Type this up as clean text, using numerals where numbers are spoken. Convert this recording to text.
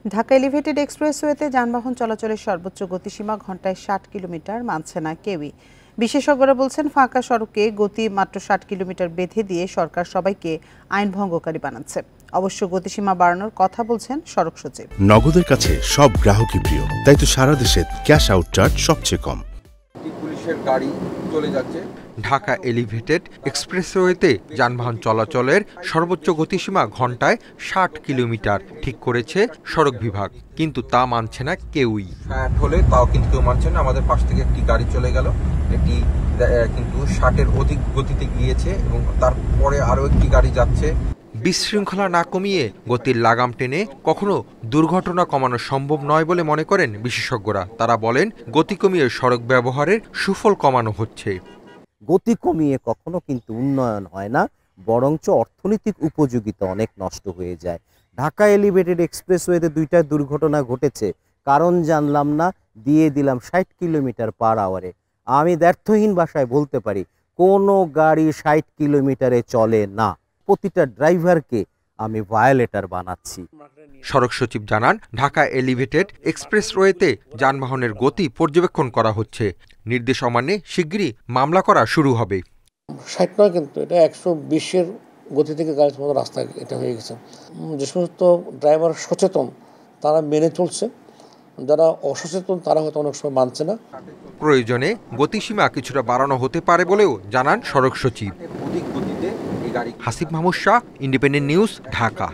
Dhaka elevated এক্সপ্রেসওয়েতে যানবাহন চলাচলের সর্বোচ্চ গতিসীমা ঘন্টায় 60 কিলোমিটার মানছে না কেউই। বিশেষজ্ঞরা বলছেন, ফাঁকা সড়কে গতি মাত্র 60 কিলোমিটার বেঁধে দিয়ে সরকার সবাইকে আইন ভঙ্গকারী বানাচ্ছে। অবশ্য গতিসীমা বাড়ানোর কথা বলছেন সড়ক সচিব। নগদের কাছে সব গ্রাহকই প্রিয়, তাই তো সারা দেশে ক্যাশ আউট চার্জ সবচেয়ে কম। পুলিশের গাড়ি চলে যাচ্ছে। ঢাকা এলিভেটেড এক্সপ্রেসওয়েতে যানবাহন চলাচলের সর্বোচ্চ গতিসীমা ঘন্টায় 60 কিলোমিটার ঠিক করেছে সড়ক বিভাগ, কিন্তু তা মানছে না কেউই। হলে তাও কিন্তু কেউ মানছে না। আমাদের পাশ থেকে একটি গাড়ি চলে গেল, এটি কিন্তু 60-এর অধিক গতিতে গিয়েছে এবং তারপরে আরও একটি গাড়ি যাচ্ছে। বিশৃঙ্খলা না কমিয়ে গতির লাগাম টেনে কখনো দুর্ঘটনা কমানো সম্ভব নয় বলে মনে করেন বিশেষজ্ঞরা। তারা বলেন, গতি কমিয়ে সড়ক ব্যবহারের সুফল কমানো হচ্ছে। গতি কমিয়ে কখনো কিন্তু উন্নয়ন হয় না, বরঞ্চ অর্থনৈতিক উপযোগিতা অনেক নষ্ট হয়ে যায়। ঢাকা এলিভেটেড এক্সপ্রেসওয়েতে 2টা দুর্ঘটনা ঘটেছে, কারণ জানলাম না, দিয়ে দিলাম 60 কিলোমিটার পার আওয়ারে। আমি দ্ব্যর্থহীন ভাষায় বলতে পারি, কোনো গাড়ি 60 কিলোমিটারে চলে না। প্রতিটা ড্রাইভারকে আমি ভায়োলেটর বানাচ্ছি। সড়ক সচিব জানান, ঢাকা এলিভেটেড এক্সপ্রেসওয়েতে যানবাহনের গতি পর্যবেক্ষণ করা হচ্ছে। নির্দেশ অমান্যে শিগগিরই মামলা করা শুরু হবে। 60 নয়, কিন্তু এটা 120-এর গতি থেকে গাড়ি চালানোর রাস্তা এটা হয়ে গেছে। যে সমস্ত ড্রাইভার সচেতন তারা মেনে চলছে, যারা অসচেতন তারা হয়তো অনেক সময় মানছে না। প্রয়োজনে গতিসীমা কিছুটা বাড়ানো হতে পারে বলেও জানান সড়ক সচিব। অধিক গতিতে এই গাড়ি। Hasib Mahmud Shah, independent news, Dhaka.